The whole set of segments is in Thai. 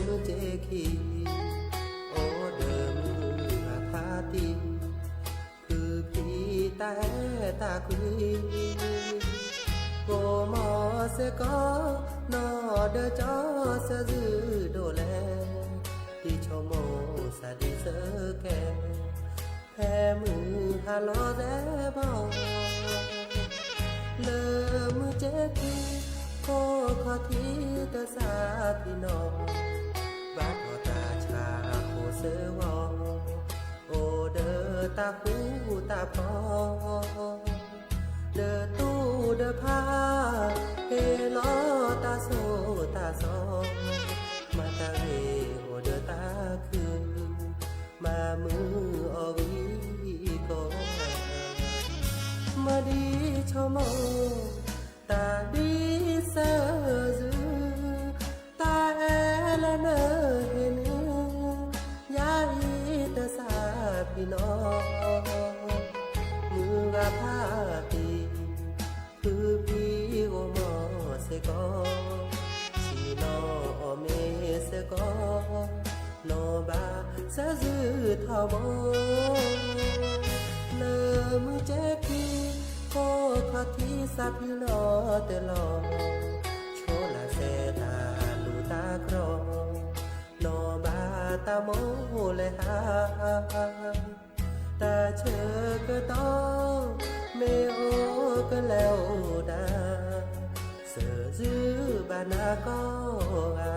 มือเจคีโอเดิมมือพาตีคือพี่แต่ตาคุยโกมอเสก็นอเดจอเสจือโดแลที่ชโมสาดีเสแกแพ้มือฮาลอแดบอเลอมือเจคีโคขอที่ตาสาพี่น้องบาดอตาชาโคเสวอโอเดอตาหูตาพอเดอตู้เดอพาเฮลอตาโซตาซอมาตาเรโอเดอตาคือมามืออวีก็มาดีชมตาดีเสอจือตาแอละเนอเห็นยาอีตาสาพี่น้องมือกะพาตีคือพี่โอมอเสก็ชีนอเมเสก็นอบาเสจือทอบเลอมือเจคีโคขอที่สับพี่ลอเตลอโชลาเซตาลูตาครอนอบาตาโมเลหาตาเชอกะตอเมโอกะแล้วดาเสอจื้อบานาก็อา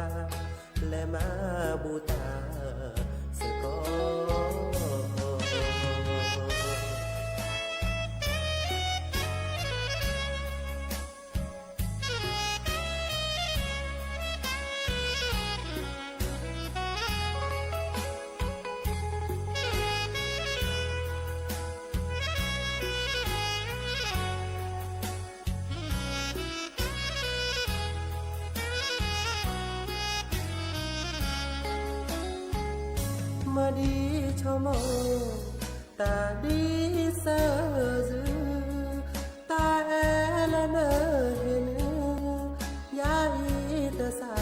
และมาบูตาเสก็มาดีชมตาดีเสอจือตาแอละเนอเห็นยาอีตาสา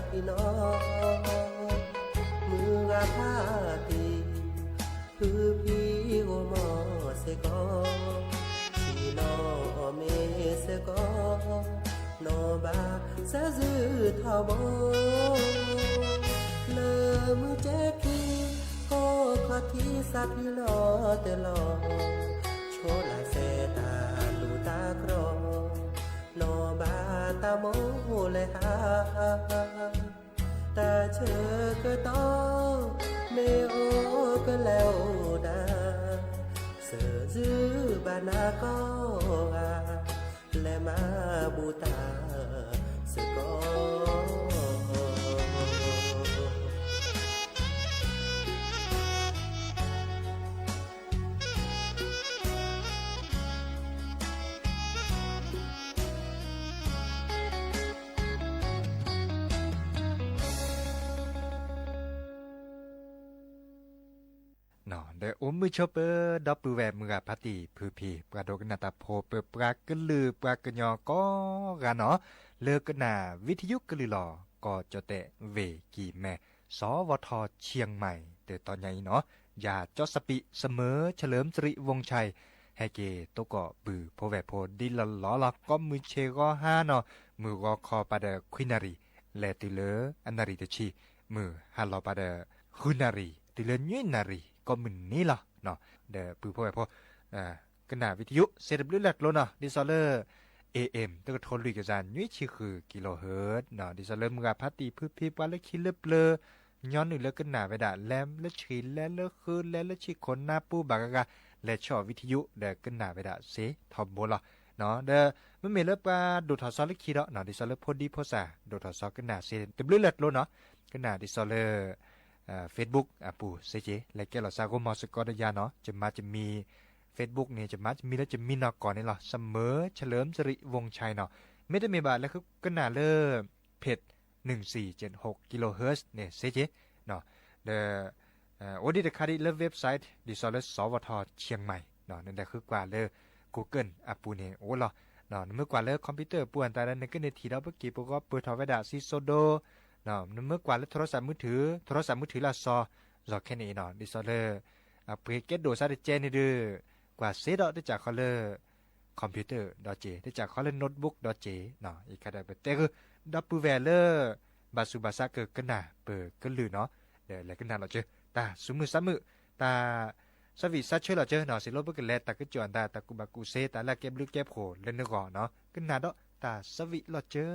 พี่น้องมือกะพาตีคือพี่โอมอเสก็ชีนอเมเสก็นอบาเสจือทอบเลอมือเจคีโคขอที่สับพี่ลอเตลอโชลาเซตาลูตาครอนอบาตาโมเลหาตาเชอกะตอเมโอกะแล้วดาเสอจื้อบานาก็อาและมาบูตาเสก็เนาะเดอมือชอเปอร์ดอปือแวมือพัติพือพีปราโดกนาตาโพเปปรากะลือปรากะยอก็กะเนาะเลิกกะนาวิทยุกะลือลอก็จะแตะเวกีแม่สวทเชียงใหม่เตตอนใหญ่เนาะอย่าจอสปิเสมอเฉลิมสิริวงชัยให้เกตก็ปือโพแวโพดิลลอลก็มือเชก็5เนาะมือก็คอปาเดควินารีแลติเลออันนารีตะชีมือฮัลโลปาเดคุนารีติเลญนารีก็มึนนี่ล่ะเนาะเดปือพ่อพ่อกนาวิทยุเซตบลูแลตโลเนาะดิซอลเลอร์ AM ตก็ทนลุยกะจานยุ้ยชื่อคือกิโลเฮิรตซ์เนาะดิซอลเลอร์มึงพัตติพืพิว่าละคิเลเปลย้อนนึเลกนาไปดาแลมละชีแลละคือแลละชีคนหน้าปูบากะและชอวิทยุเดกนาไปดาเซทอมโบล่ะเนาะเดมันมีเล็บว่าดูทอซอลคิดเนาะดิซอลเลอร์พอดีพอซาดูทอซอกนาเซตบลูแลตโลเนาะกนาดิซอลเลอร์Facebook ปูเซเจและแกเราซาโกมอสกอดยาเนาะจะมี Facebook เนี่ยจะมีแล้วจะมีนอกก่อนนี่หรอเสมอเฉลิมสิริวงชัยเนาะไม่ได้มีบาทแล้วคือก็น่าเลิศเพจ1476กิโลเฮิรตซ์เนี่ยเซเจเนาะเดโอดิเดคาดิเลิฟเว็บไซต์ดิซอลเลสวทเชียงใหม่เนาะนั่นแหละคือกว่าเลย Google ปูเนี่ยโอ้ล่ะเนาะเมื่อกว่าเลยคอมพิวเตอร์ป่วนแต่ละนึงก็ในทีเราเมื่อกี้พวกก็เปิดทอไว้ดาซิโซโด เนาะเมื่อกว่าแล้วโทรศัพท์มือถือละซอรอแค่นี้เนาะดิซอเลอร์เพเกตโดซาดิเจนี่ดื้อกว่าเซดได้จากคอลเลอร์คอมพิวเตอร์ดอเจได้จากคอลเลอร์โน้ตบุ๊กดอเจเนาะอีกkadaเตคือดับเบิลแวเลอร์บาสุบาซาเกิดกันน่ะเปิดกันลือเนาะเดี๋ยวแล้วกันน่ะเราเจอตาซุมือซ้ำมือตาสวิซัชเชอร์เราเจอเนาะสิโลเบิกแลตาก็จวนตากูบากูเซตาละเก็บลึกเก็บโหเล่นนึกก่อนเนาะกันน่ะดอตาสวิเราเจอ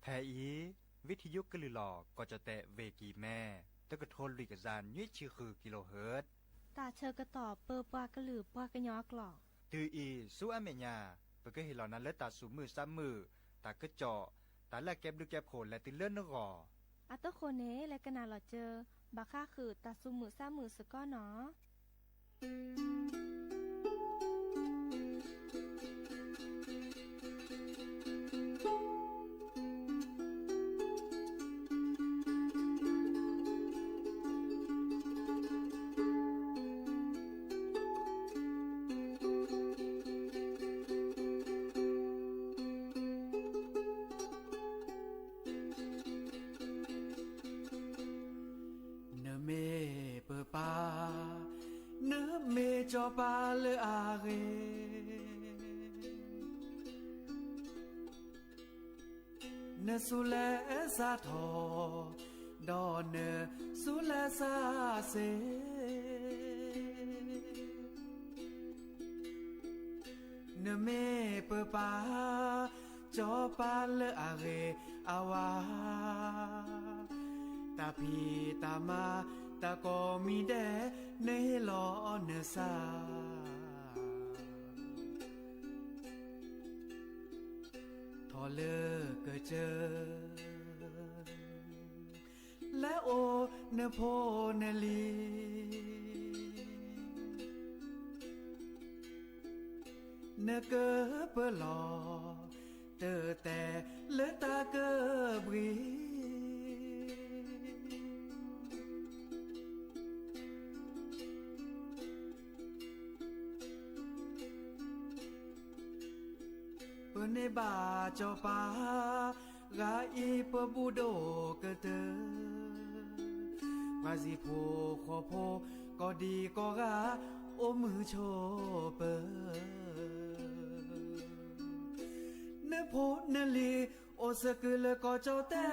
แท้อีวิทยุกะลือหลอก็จะแตะเวกีแม่ตะกะโทนลิกะจานยี่ชื่อคือกิโลเฮิรตซ์ตาเชอกระตอบเปอปากระหลือปากระยอกหลอกตืออีสู้อเมญาเปก็เห็นเหล่านั้นและตาสูมือซ้ำมือตากระเจาะตาละแก็บดูแก็บโผลและติเลื่อนนรออัตโคเนและกะนาหลอเจอบาค่าคือตาซุมือซ้ามือสะก้อเนาะจอปาเลอาเรเนสุเลซาทอดอเนสุเลซาเซเนเมเปปาจอปาเลอาเรอาวาตาพีตามาตาก็มีแดเนลอเนซาทอเลเกเจอและโอเนโพเนลีเนเกเปลอเตอแต่เลตาเกบรีเนบาจอปากาอีปบูโดกะเตวาสิโพขอโพก็ดีก็กาโอมือโชเปเนโพเนลีโอสกุลก็จอแต่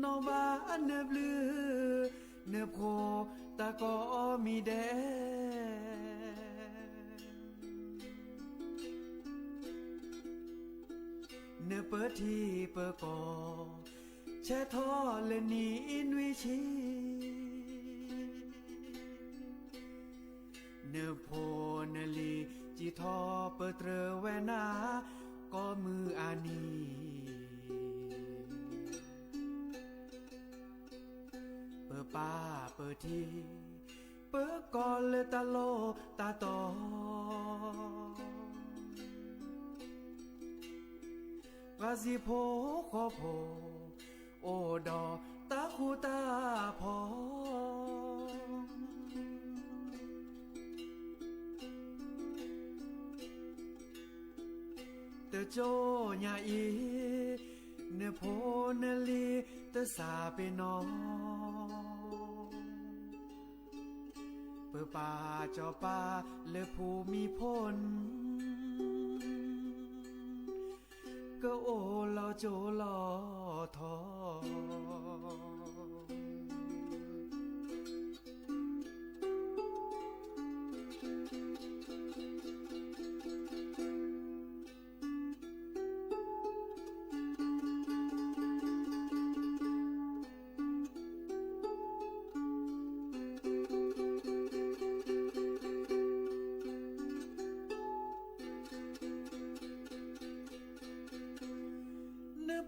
นอบาเนบลือเนโพตาก็มีแดเนเปิดที่เปิดก่อแช่ท่อเลนีอินวิชีเนโพเนลีจีทอเปิดเตรแวนาก็มืออานีเปิดป้าเปิดที่เปิดก่อนเลยตาโลตาตอกาสิโพขอโพโอดอตาคูตาพอเตโจญาอีเนโพเนลีเตสาเปนอเปป่าจอปาเลภูมิพลก็โอลอโจลอทอ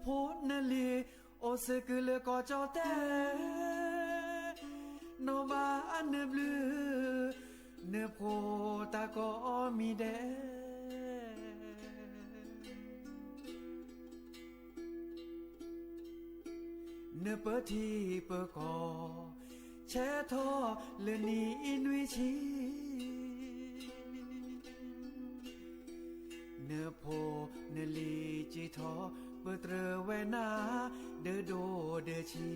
โพนลีโอเซกุเลก็จอแต่โนบาอันเนบลือเนโพตาก็มีแดเนเปทีเปกอแช่ทอเลนีอินวิชีเนโพเนลีจีทอเปิดเตรแวนาเดโดเดชี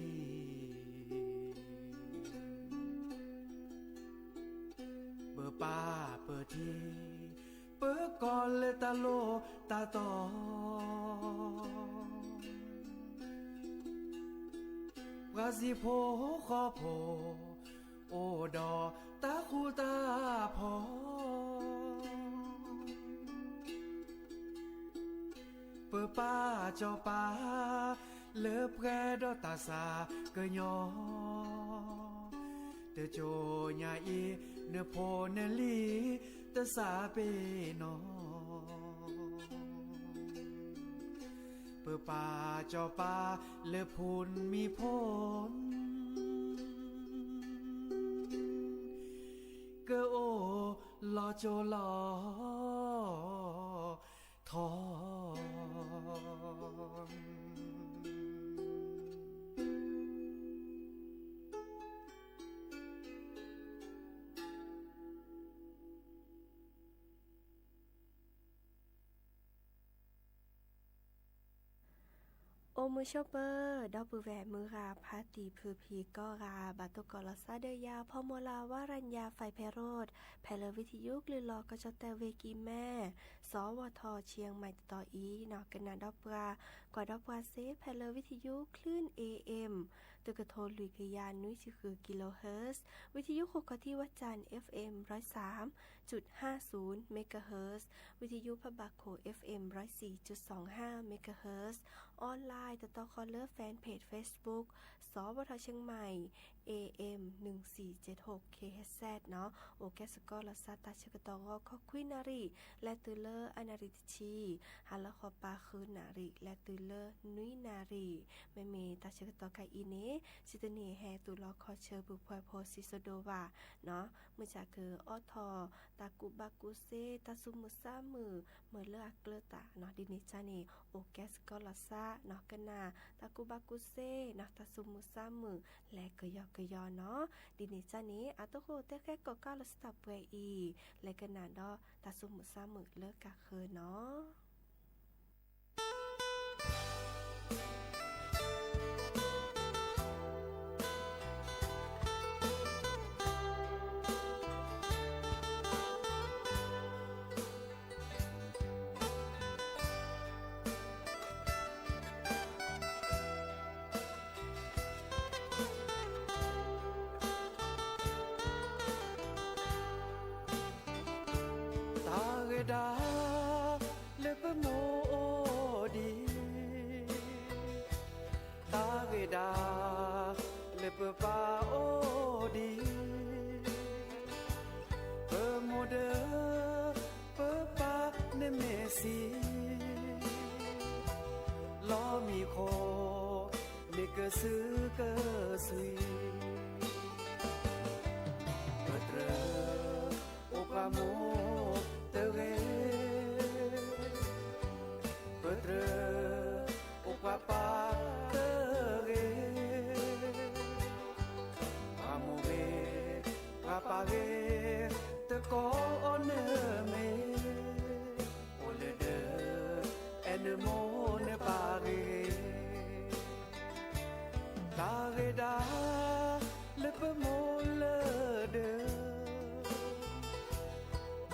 เปิดป้าเปิดทีเปิดก่อนเลยตาโลตาตอวาสิโพขอโพโอดอตาคูตาพอ ป้าเจ้าป้าเลอแพร่ดอตาสาเกยอเตโจญาอีเนโพเนลีตะสาเปนอเปิป่าเจ้าป้าเลอพูนมีพลเกอโอลอโจลอทอน โอมือชอปเปอร์ดอกปือแหวมือราพาตีพือพีก็ราบาตุกอลซาเดยาพอโมลาวารัญญาไฟเพโรดแพลวิทยุหรือลอกระจอแต่เวกีแม่สวทเชียงใหม่ต่ออีนอกกันนาดอกปลากว่าดอกปลาเซแพลวิทยุคลื่น AM ตึกโทนลุยกยานนุ้ยคือกิโลเฮิรตซ์วิทยุโคกที่วัดจันทร์ FM 103.50 เมกะเฮิรตซ์วิทยุพบาโค FM 104.25 เมกะเฮิรตซ์ออนไลน์ต่อคอลเลอร์แฟนเพจ Facebook สวทเชียงใหม่ AM 1476 KHZ เนาะโอแกสกอลซาตาชกตอคอควินารีและตือเลอร์อนาริตชีฮัลละคอปาคืนนารีและตือเลอร์นุยนารีแม่เมตาชกตอไกอีเนซิตเนแฮตุลอคอเชอร์บุพวยโพซิโซโดวาเนาะมือจากคือออทอตากุบากุเซตาซุมุซามือเมื่อเลออักเลตาเนาะดินิจาเนโอแกสกอลซาเนาะกันนาตากุบากุเซเนาะตาซุมุซามือและกยอกยอเนาะดินิจาเนอาตโคเตแค่ก็ก้าลสตับเวอีและกันนาดอตาซุมุซามือเลิกกะคือเนาะดาเลปโมดีตาเกดาเลปปาโอดีเปโมเดเปปาเนเมซีลอมีโคเนกซือกซุยเปเตรโอปาโมPapa tere amore papa ge te ko one me ole de en mo ne pare ta ge da le pe mo le de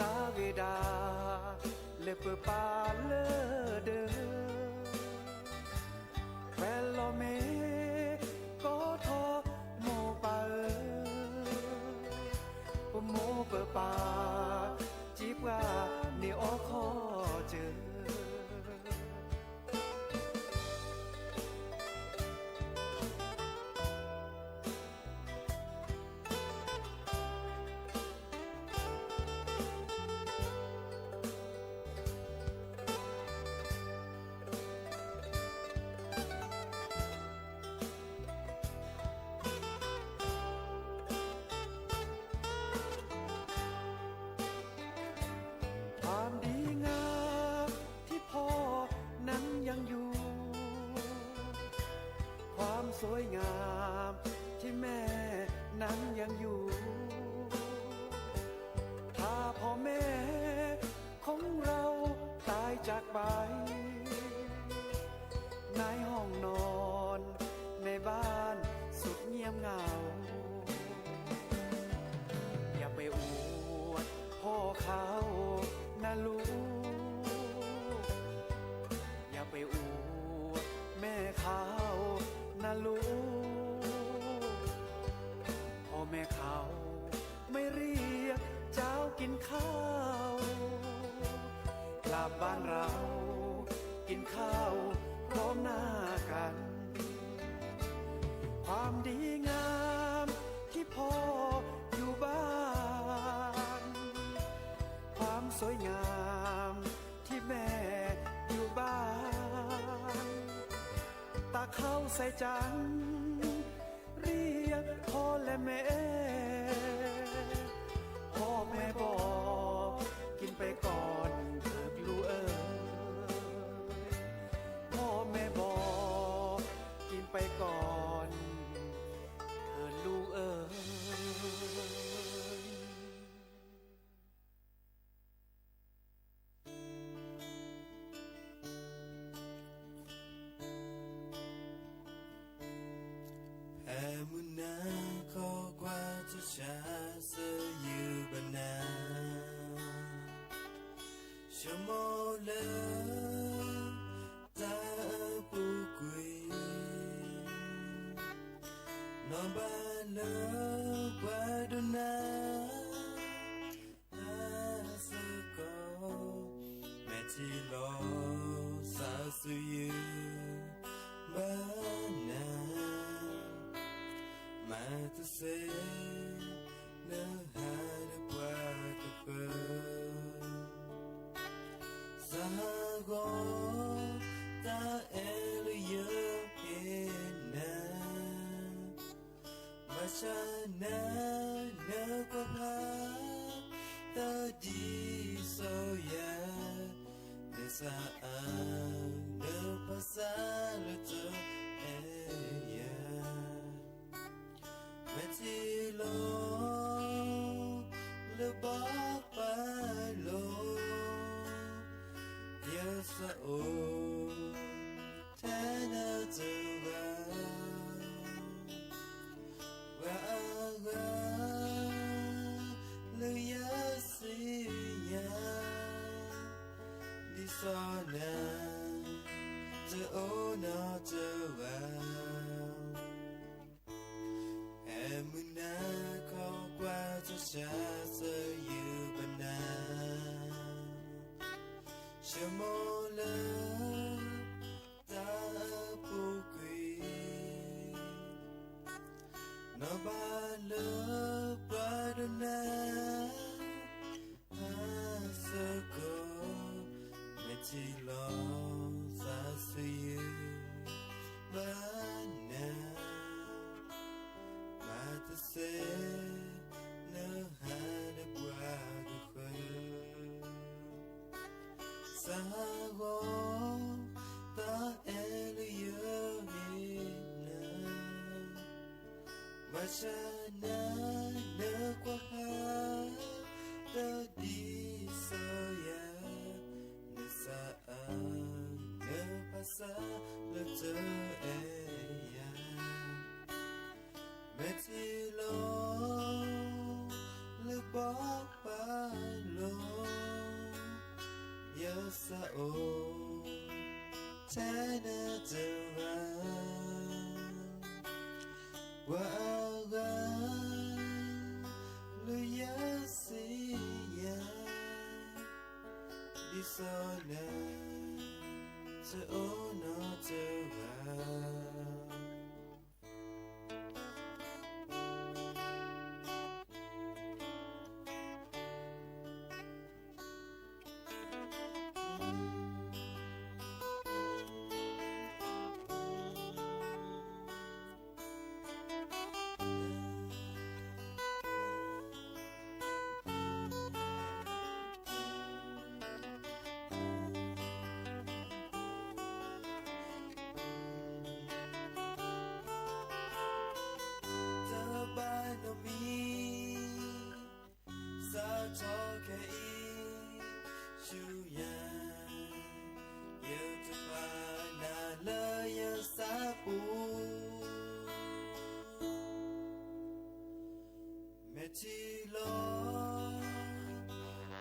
ta ge da le pe pa le de Bello me có tho mô ba mô bờ ba chỉ qua ni ô khó chờสวยงามที่แม่นั้นยังอยู่ถ้าพ่อแม่ของเราตายจากไปในห้องนอนในบ้านสุดเงียบเหงาอย่าไปอวดพ่อเขานะลูกอย่าไปอวดแม่เขานะลูกพ่อแม่เขาไม่เรียกเจ้ากินข้าวกลับบ้านเรากินข้าว ดีงามที่พ่ออยู่บ้านความสวยงามที่แม่อยู่บ้านตาเข้าใส่จันเรียกพ่อและแม่พ่อแม่บอกกินไปก่อนเถิดลูกเอ๋ยพ่อแม่บอกกินไปก่อนเถิดลูกเอ๋ย Emuna ko qua cho cha sơ yu bana Shamo le ta pu quy No ba le qua do na Asa ko me chi lo sa su yu ba na mà tôi sẽ nỡ hai đứa qua cà phê xa gõ ta e lưu nhớ hiện na mà cha na nỡ qua phá ta đi sâu ya để xa nỡ phá xa lỡ cho Meti lo le ba ba lo yes o tana to wa le yes ya di so na to o na to wa Emuna ko qua cho cha sơ yu bana Shamo le ta pu quy No ba le ba do na Asa ko me chi lo sa su yu bana ta sẽ nỡ hai đứa qua cà phê xa gõ ta e lưu nhớ hiện na mà cha na nỡ qua hát ta đi sao ya nỡ xa nỡ phá xa lỡ chờ e Meti lo le ba ba lo Yasa o Tana te wa Wa ga Le yasi ya Di so na Te o no te wa Meti lo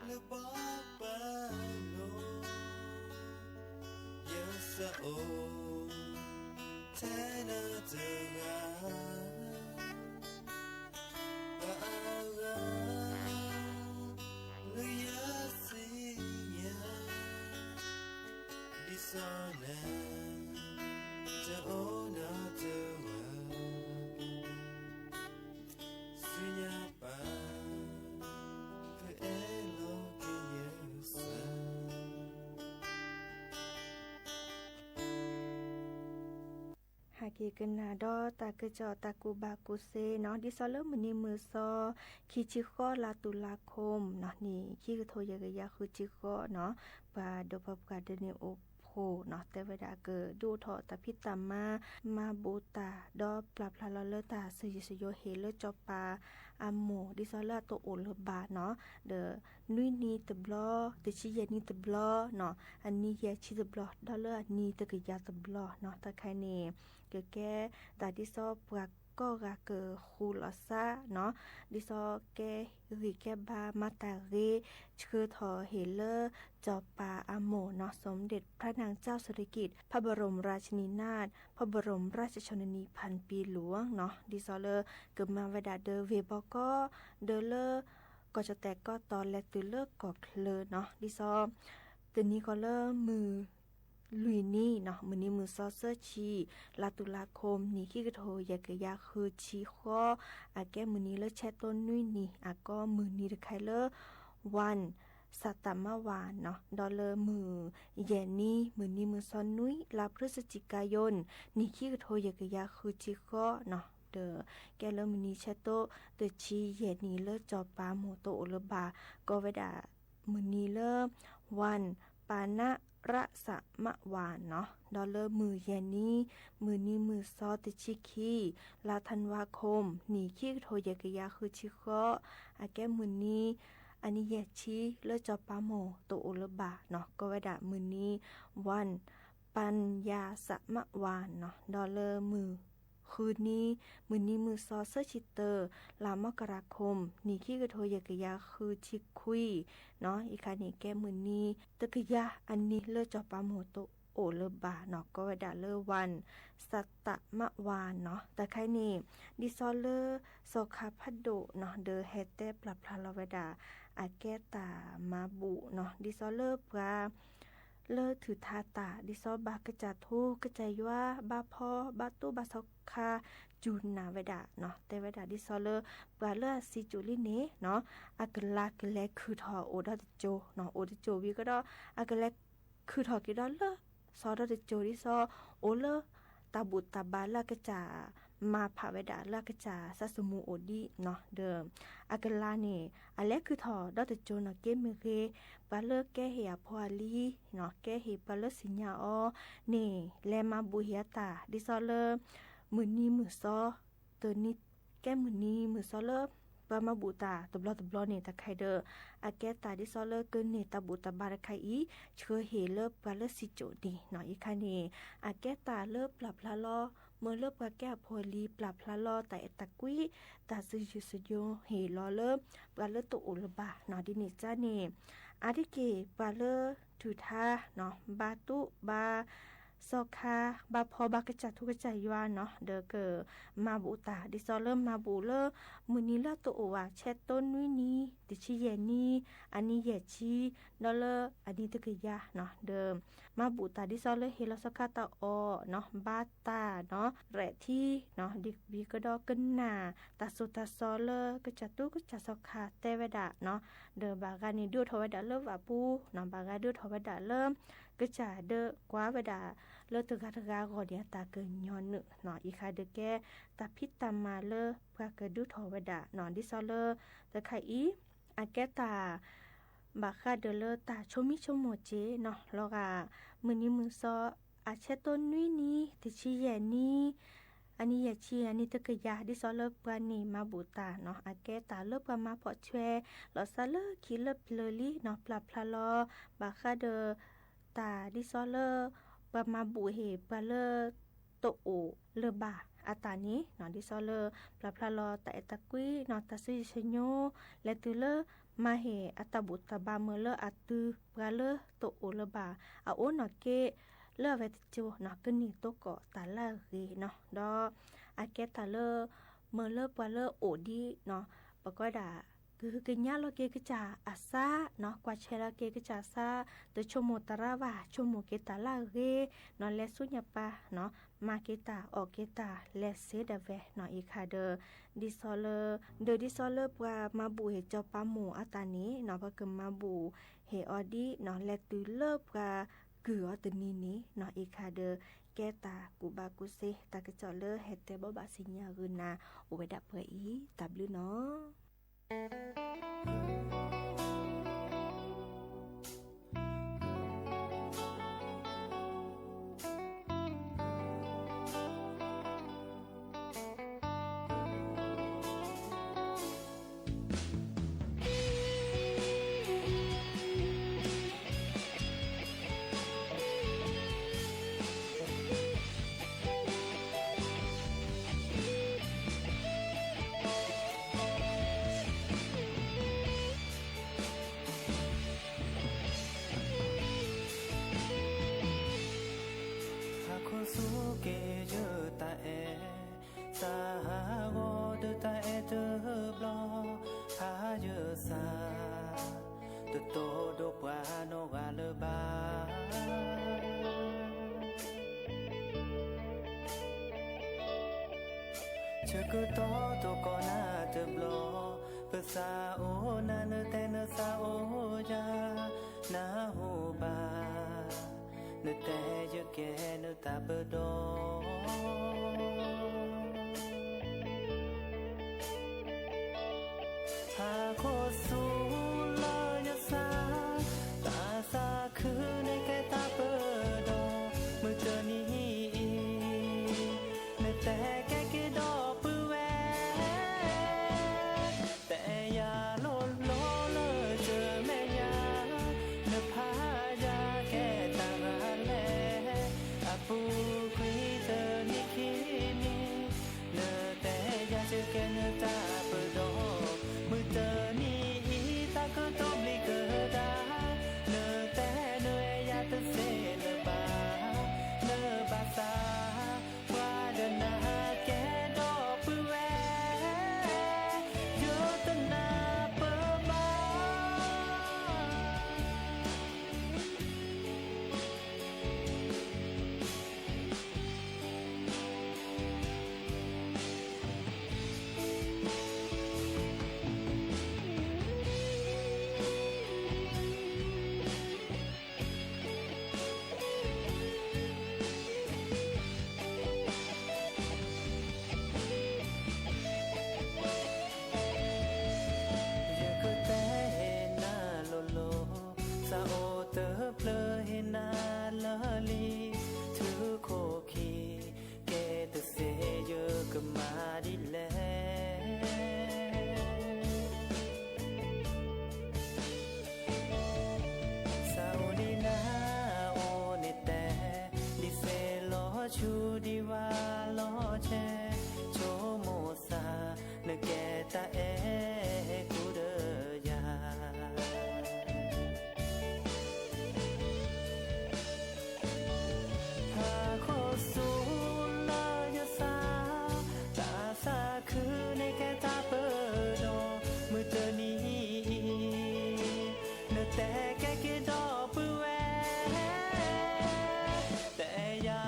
le ba ba lo Yesa o Tana te ga Ba ga Le yasi ya Di so na Te o na te ga าเกกันนาดอตากะจอตากูบากูเซเนาะดิซอเลมื้อนี้มื้อซอคิจิข้อลาตุลาคมเนาะนี่คิกะโทยะกะยะคือจิข้อเนาะปาดปกาเดเนโอโคเนาะแต่เวลาเกิดดูทอตะพิตามาบูตาดอปรับพลาเลตาสิยสโยเฮเลจอปาอาโมดิซอลาโตโอเลบาเนาะเดนุยนีตะบลอเดชิเยนีตะบลอเนาะอันนี้เยชิตะบลอดอเลนีตะกะยาตะบลอเนาะตะไคเนเกแกตาดิซอปากก็กะเกคูลอซาเนาะดิซอแกริแกบามาตาเรชื่อทอเฮเลจอปาอาโมเนาะสมเด็จพระนางเจ้าสิริกิติ์พระบรมราชินีนาถพระบรมราชชนนีพันปีหลวงเนาะดิซอเลเกิดมาเวดาเดเวบอก็เดเลก็จะแตกก็ตอนและตือเลิกก็เคลเนาะดิซอตัวนี้ก็เลมือลุยนี่เนาะมื้อนี้มื้อซอเซอร์ชีลาตุลาคมนี่ขี้กระโทยากะยาคือชีข้ออาแก้มื้อนี้เลแชต้นนุ้ยนี่อาก็มื้อนี้ไคเลวันสัตตมวานเนาะดอลเลอร์มือเย็นนี้มื้อนี้มื้อซอนนุ้ยลาพฤศจิกายนนี่ขี้กระโทยากะยาคือชีข้อเนาะเดอแกเลมื้อนี้แชโตเตชีเย็นนี้เลจอปาโมโตโอเลบาก็เวดามื้อนี้เลวันปานะระสะมะวานเนาะดอลเลอร์มือเย็นนี้มือซอติชิคีลาธันวาคมนี่ขี้โทยกะยาคือชิเคาะอาแก้มือนี้อันนี้แยชีเลจอปาโมโตโอลบาเนาะก็ไว้ดะมือนี้วันปัญญาสะมะวานเนาะดอลเลอร์คืนนี้มือซอเซอร์ชิเตอร์ลามกราคมนี่ขี้กระโทยกะยาคือชิคุยเนาะอีกคานี่แก้มือนี้ตะกะยาอันนี้เลจอปาโมโตโอเลบาเนาะก็ว่าดาเลวันสัตตมะวานเนาะแต่ใครนี่ดิซอเลโซคาพัดโดเนาะเดอเฮเตปรับพลาลาวดาอาแกตามาบุเนาะดิซอเลปราเลอถือทาตาดิซอบากระจาทูกระจายว่าบาพอบาตุบาซอกคาจูนนาเวดาเนาะแต่เวดาดิซอเลปราเลอซิจูลิเนเนาะอากลากแลคือทอโอดาโจเนาะโอดาโจวิก็ดออากลคือทอกิดอเลซอดาโจดิซอโอเลตาบุตตาบาลากระจามาภาเวดาลากระจาซัสมูโอดีเนาะเดิมอากลานี่อเลคือทอดาโจเนาะเกมเรปาเลแกเฮียพอลีเนาะแกเฮปาเลสิญญาอนี่แลมาบุเฮียตาดิซอเลมื้อนี้มื้อซอตัวนี้แกมื้อนี้มื้อซอเลปามาบูตาตบลอนี่ตะไคเดออาแกตาดิซอเลเกินนี่ตาบูตาบาระไคอีเชอเฮเลปาเลสิโจดีเนาะอีคันนี่อาแกตาเลปรับละลอเมื่อเลปาแก้พอลีปรับละลอแต่ตะกุยตาซิจุสโยเฮลอเลปาเลโตโอลบาเนาะดินี่จ้านี่อาทิเกปาเลทุทาเนาะบาตุบาซอคาบาพอบากระจัดทุกใจยวนเนาะเดอเกอมาบูตาดิซอเลมาบูเลมือนี้เลตัวโอวาแชตต้นนุ้ยนี้ติชิเยนี่อันนี้เยชีดอเลอันนี้ตะกยาเนาะเดิมมาบูตาดิซอเลเฮลสคาตาโอเนาะบาตาเนาะแรที่เนาะดิบีก็ดอกันนาตาสุตาซอเลกระจัดตุกระจัดซอคาเตเวดาเนาะเดอบากานี่ดูทวดาเลวาปูเนาะบากาดูทวดาเริ่มกระจาเดอกว่าเวดาเลตกาตกาก็เดียตาเกินย้อนเนาะอีคาเดแกตาพิตามาเลพระกระดูทวดาเนาะดิซอเลตะไคอีอาแกตาบาคาเดเลตาชมิชโมเจเนาะแล้วก็มื้อนี้มื้อซออาเชต้นนุ้ยนี้ติชิแยนี่อันนี้อย่าชีอันนี้ตะกะยาดิซอเลปานี่มาบูตาเนาะอาแกตาเลปามาพอแชลอซาเลคิเลเพลลีเนาะปลาพลาลอบาคาเดตาดิซอเลปามาบูเฮปาเลโตโอเลบาอาตานี้เนาะดิซอเลปลาพลาลอตาเอตะกุยเนาะตาซิชโญและตุเลมาเฮอัตบุตตบาเมเลอัตือปาเลโตโอเลบาอาโอเนาะเกเลเวตโจเนาะกนี่โตเกาะตาลาเรเนาะดออาเกตาเลเมเลปาเลโอดีเนาะปะก็ดาคือกินยาโลเกกจาอาซาเนาะกว่าเชลาเกกจาซาเตชโมตาราวาชโมเกตาลาเรเนาะเลสุญญปาเนาะมาเกตาออกเกตาเลเซดาเวเนาะอีคาเดดิซอเลดิซอเลปามาบูเฮจอปาหมูอาตานี้เนาะปะกมาบูเฮออดีเนาะเลตุเลปาเกือตนี้นี้เนาะอีคาเด แก้ตากูบากูเซตากระจอเลอเฮ็ดแต่บ่บาสิญญาคืนนาโอไว้ดับเผยอีตับลือเนาเชื่อกูโตตัวก่อนหน้าเธอบลอภาษาโอนาเนแต่เนซาโอยานาหูบาเนแต่เยอะแก่เนตาเปดอหาโคสูลอยสาตาสาคือในแก่ตาเปดอเมื่อเจอนี้เนแต่แก่กิดอชูดีว่าล้อแชโชโมซาเนแกตาเอกูเดยาหาโคสูลอยสาตาสาคือในแกตาเปิดอมือเจอนี้เนแต่แกกิดอปืแวแต่ยา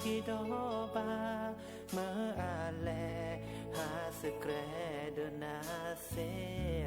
คิดอบาเมื่ออาแลหาสแกรเดนาเซีย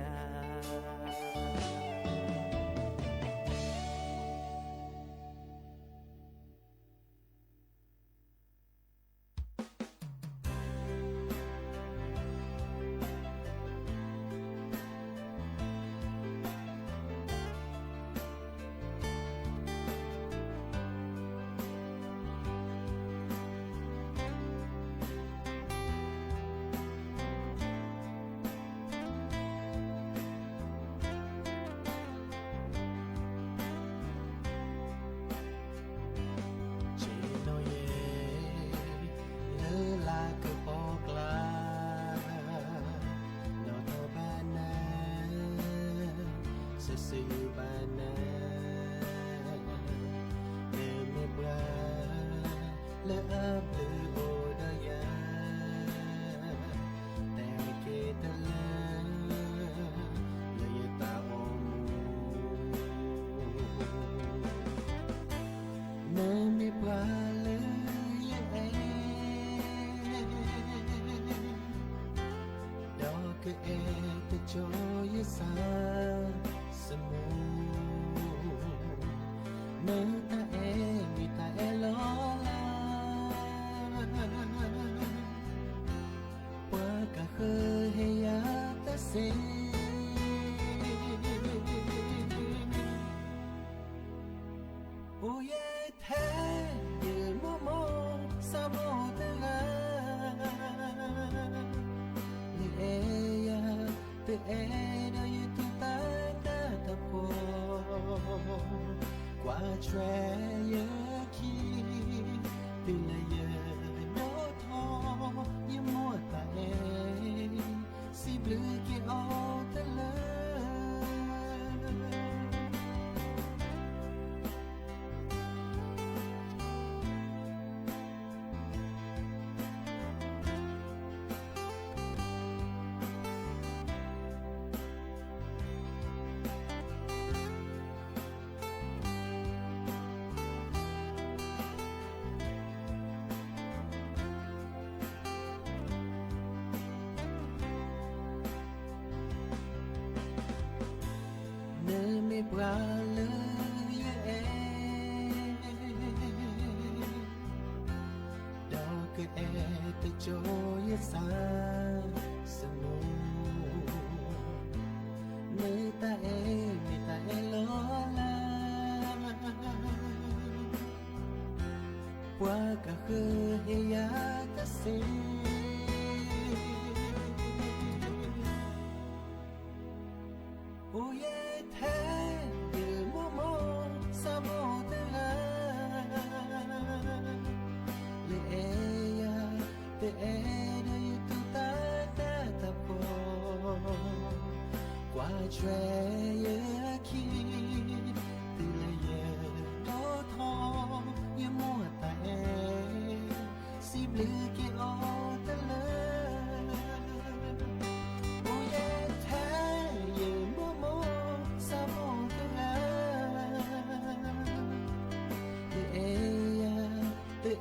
se bana ne me bra le ab le odaya te ke ta la le ta omu ne me bra le que te joye sa samu na ta mi ta lo la qua cả khơi hay ya ta se oh yeah the ye mo mo sa mo ta la te era y tu tata tapo qua tre ki pila ye no tho ye mo ta e si bleu ki o te la me bra le ye do que te joye sa samu me ta e lo la qua cả khơi ya ta se oh yeah the ye mo mo sa mo te la le ya te era y tu ta po qua tre ye ki te la ye do tho ye mo ta e si bleu ki o te la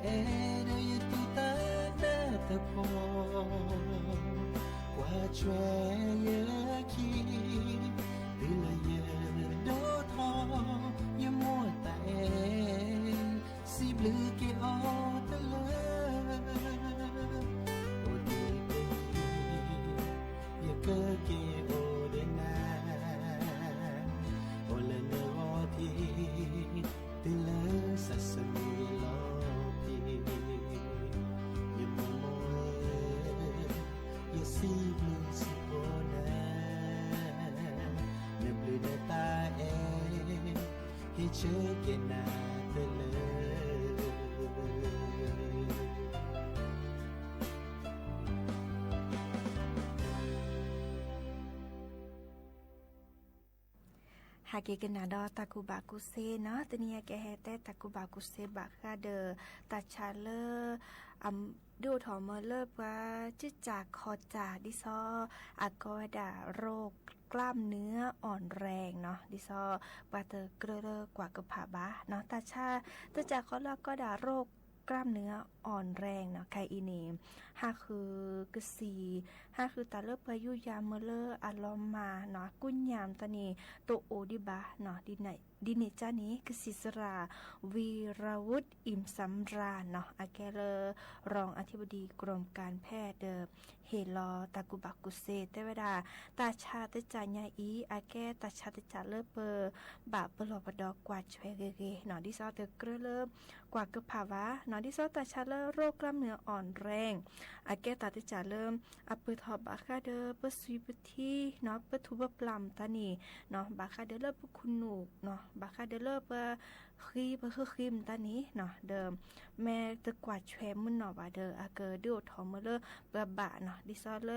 era y tu tata tapo qua tre ki pila ye do tho ye mo ta e si bleu ki o te la o de ye ke ki o de na o le no ti te la sa sa mi lo si bleu si bona ne bleu de ta e he che que na te leหากกันนาดอตากูบากุเซเนาะตัวนี้แกแฮแต่ตากูบากุเซบาคาเดอตาชาเลดูถอมเลว่าจิจากคอจาดิซออากอดาโรคกล้ามเนื้ออ่อนแรงเนาะดิซอปาเตอเกลอกว่ากระผาบะเนาะตาชาตาจากคอลก็ดาโรคกล้ามเนื้ออ่อนแรงเนาะไคอีเนมห้าคือกสีห้าคือตาเลิกพายุยามเมเลออารมมาเนาะกุ้นยามตานีโตโอดิบะเนาะดิเนจานี้กสิสราวีรวุฒิอิ่มสำราญเนาะอาแกเลรองอธิบดีกรมการแพทย์เดเฮลอตากุบักกุเซเตเวดาตาชาตจายาอีอาแกตาชาตจาเลเปอบะเปลอปดอกกวาดช่วยเกเนาะดิซอเตเกลกว่าเกภาวะเนาะดิซอตาชาเลโรคกล้ามเนื้ออ่อนแรงอาแกตาตจาเริ่มอเปทอบาคาเดเปซุยปทีเนาะเปทุบปลัมตานีเนาะบาคาเดเลปคุณหนูเนาะบาคาเดเลปคีเปคือคีมตานี้เนาะเดิมแม่ตะกวาดแชมมันเนาะบาเดอาเกดิโอทอมเลเปบะเนาะดิซอเล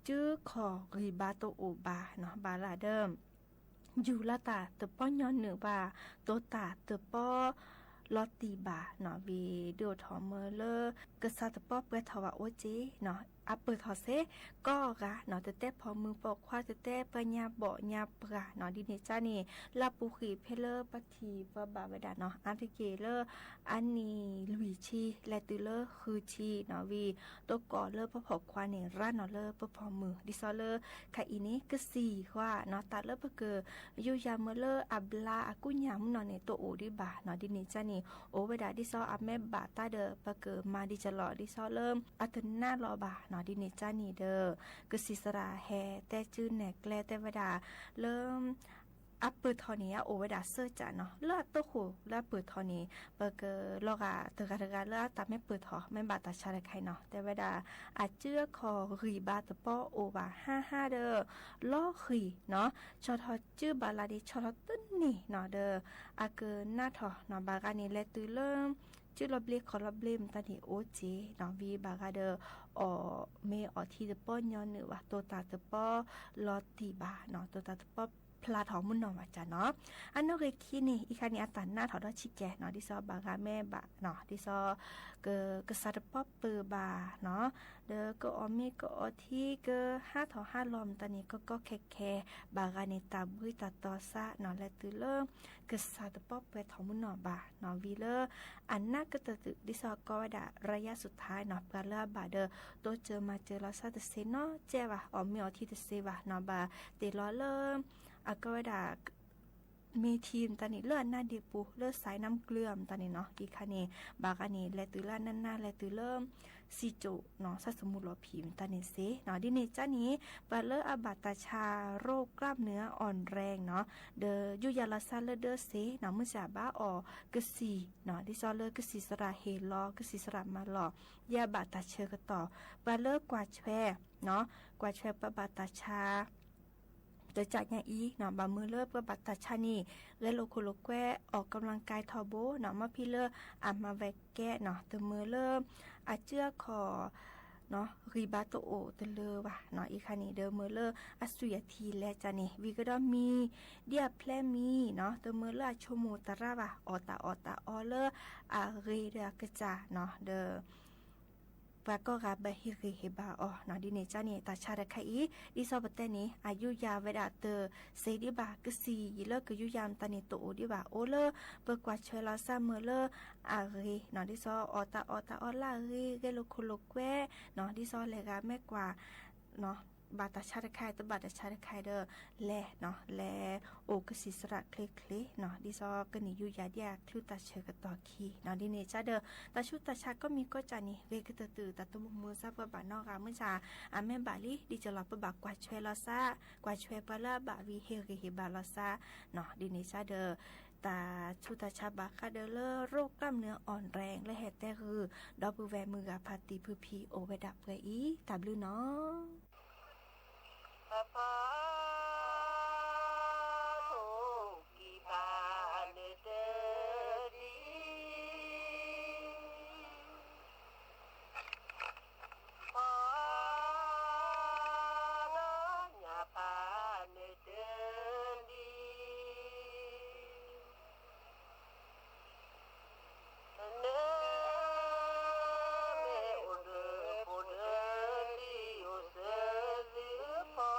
จื้อขอรีบาโตโอบาเนาะบาลาเดิม อยู่ละตาเตป้อนย้อนเหนือบ่าโตตาเตป้อลอตตีบ่าเนาะวีเดียวทอเมอเลกษัตริย์ป้อเปทวะโอเจเนาะอัปเปิดทอเซก็กะเนาะแต่พอมือปอกควาแต่ปัญญาบ่ญาปะเนาะดิเนจ้านี่ลาปูขีเพเลปัทีปะบาเวดาเนาะอันติเกเลอันนี้ลุยชีและตือเลคือชีเนาะวีตัวก่อเลปะพอกควานี่ร้านเนาะเลปะพอมือดิซอเลคาอีนี้ก็สี่ว่าเนาะตัดเลปะเกอยู่ยามเมเลอับลาอากุญยามเนาะเนี่ยตัวโอดิบาเนาะดิเนจ้านี่โอเวดาดิซออับแม่บาตาเดอปะเกมาดิจะหลอดิซอเริ่มอัตนารอบาเนาะดิเนจ้านี่เด้อกสิสราแฮแต่จื้อแหนกแลแต่เวดาเริ่มอัปเปิดทอนี้โอเวดาเซอร์จ้ะเนาะเลือดตัวขู่เลือดเปิดทอนี้เปิดเกอลอกาเตกาเลือดตาไม่เปิดทอไม่บาดตาชาเลยใครเนาะแต่เวดาอาจเจื้อคอรีบาตป้อโอบา55เด้อล้อขีเนาะชอทอจื้อบาลาดิชอทอตึ้นนี่เนาะเด้ออาเกอหน้าทอเนาะบากานี่แลตือเริ่มชื่อลบเลียขอลบเลียมตานี่โอเจน้องวีบากาเดอเมอที่จะป้อนย้อนเนื้อว่าตัวตาจะป้อลอตีบาเนาะตัวตาจะป้อพลาทอมุนนอว่าจ้ะเนาะอันนอกเรคีนี่อีคันนี้อัตันหน้าถอดชิแกเนาะดิซอบากาแม่บะเนาะดิซอเกษัตริย์ป้อเปอบาเนาะเด้อก็อเมก็อที่ก็5ถอ5ลอมตานี้ก็แค่บากาเนตาบุยตาตอซะเนาะและตือเริ่มกษัตริย์ป้อเปทอมุนนอบาเนาะวีเลออันน่าก็ตึดิซอก็ว่าดะระยะสุดท้ายเนาะปาเลบาเดอตัวเจอมาเจอลอซาตเซเนาะเจว่าอเมอที่ตเซว่าเนาะบาเตลอเริ่มก็ว่าดามีทีมตอนนี้เลือดหน้าเดียปูเลือดสายน้ำเกลือมตอนนี้เนาะอีกคันนี้บากอันนี้และตือล่านั่นหน้าและตือเริ่มซีโจเนาะสัสมุลผีมตอนนี้เสเนาะดิเนจ้านี้ปาเลออาบัตชาโรคกล้ามเนื้ออ่อนแรงเนาะเดยุยาลาซาเลเดอเสเนาะเมื่อจาบ้าออกะสีเนาะดิซอเลกะสีสระเฮลอกะสีสระมาหลอยาบัตเชกต่อปาเลอกวาดแชเนาะกวาดแชปะบัตชาจะจัดอย่างอีเนาะบามือเลิศเพื่อบัตตาชานีและโลโคโลแกออกกำลังกายทอโบเนาะมาพี่เลิศมาแวกแกเนาะเตมือเลิศเจื้อคอเนาะรีบาโตโอเตเลว่ะเนาะอีคันนี้เดอมือเลิศสุยทีและจานี่วีก็ดอมีเดียแพลมีเนาะเตมือเลิศชโมตระว่ะอตาอเลเรเดกะจาเนาะเดอว่าก็กาบะฮิริเฮบาอ๋อเนาะดิเนจ้านี่ตาชาดะไคอีดิซอบะเตนี้อายุยาเวดาเตเซดิบากะซีเลกะยุยามตานิโตโอดิบาโอเลเปกว่าเชลาซาเมเลเรเนาะดิซออตาลาเรเกโลโคโลแกเนาะดิซอเลกาแม่กว่าเนาะบาตาชาดะไคตบาตาชาดะไคเดอแลเนาะแลโอกสิสระเคลเนาะดิซอกะนิยุยาเดียคลุตาเชกะตอคีเนาะดิเนจ้าเดอตาชุตาชาก็มีก็จานี่เวกะตือตาตุมือซาปะบานอกามื้อจาแม่บาลีดิจะลอปะบากว่าช่วยลอซากว่าช่วยปะละบาวีเฮริเฮบาลอซาเนาะดิเนจ้าเดอตาชุตาชาบาคาเดเลโรคกล้ามเนื้ออ่อนแรงและแฮแต่คือดอบูแวมือกาพาติพืพีโอเวดับเกอีตาบลูเนาะPapa to ki ban de di pa la nya pa ne de di ne me o de po de di o se di pa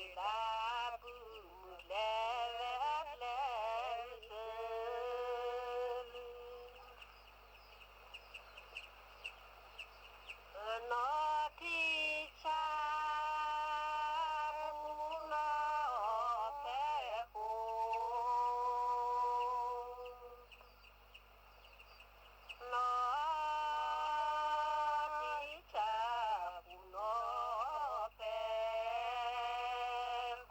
Hãy subscribe cho kênh Ghiền Mì Gõ để không bỏ lỡ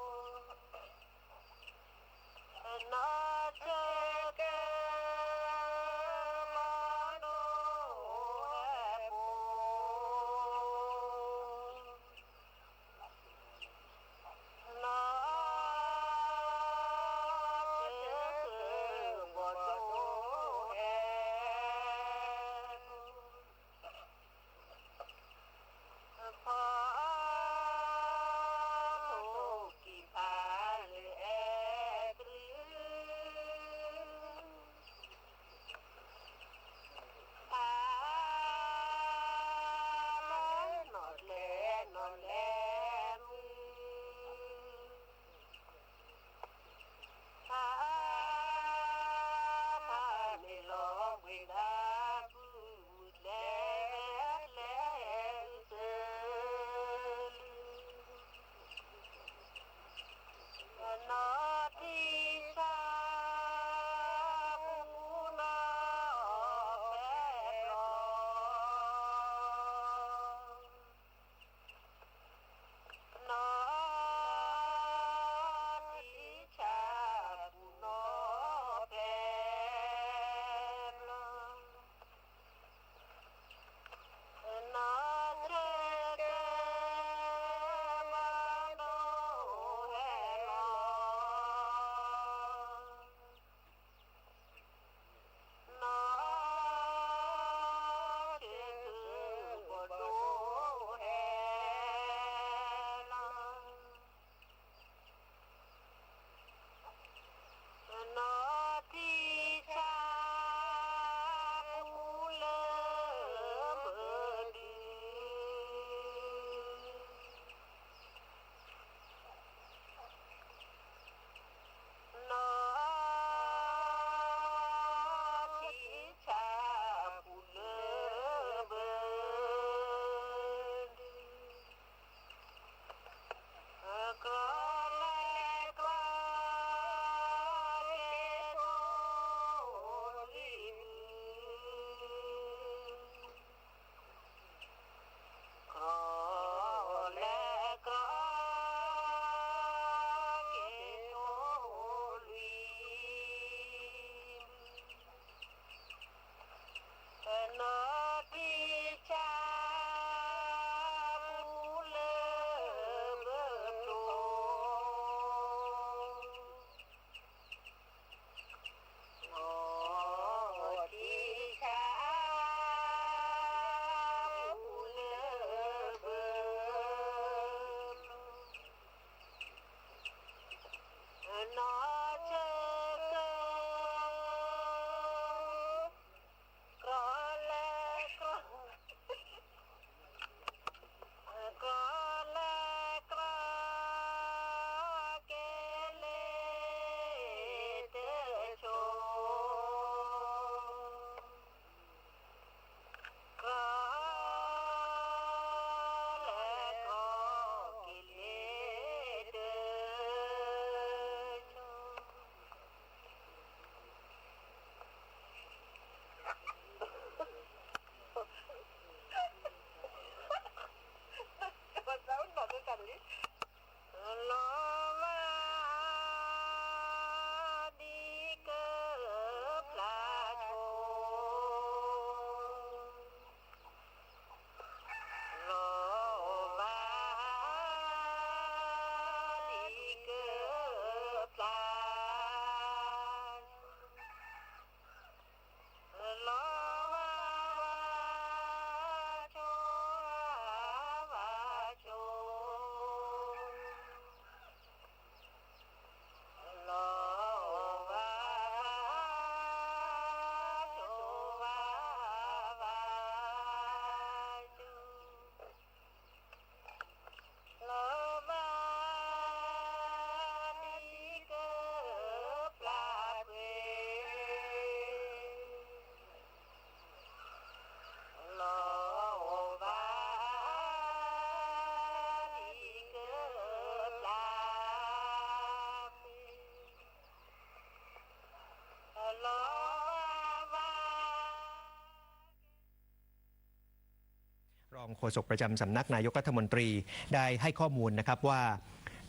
รองโฆษกประจำสำนักนายกรัฐมนตรีได้ให้ข้อมูลนะครับว่า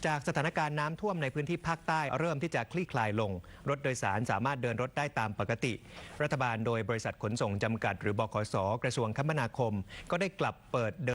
จากสถานการณ์น้ำท่วมในพื้นที่ภาคใต้เริ่มที่จะคลี่คลายลงรถโดยสารสามารถเดินรถได้ตามปกติรัฐบาลโดยบริษัทขนส่งจำกัดหรือบขส.กระทรวงคมนาคมก็ได้กลับเปิดเดิน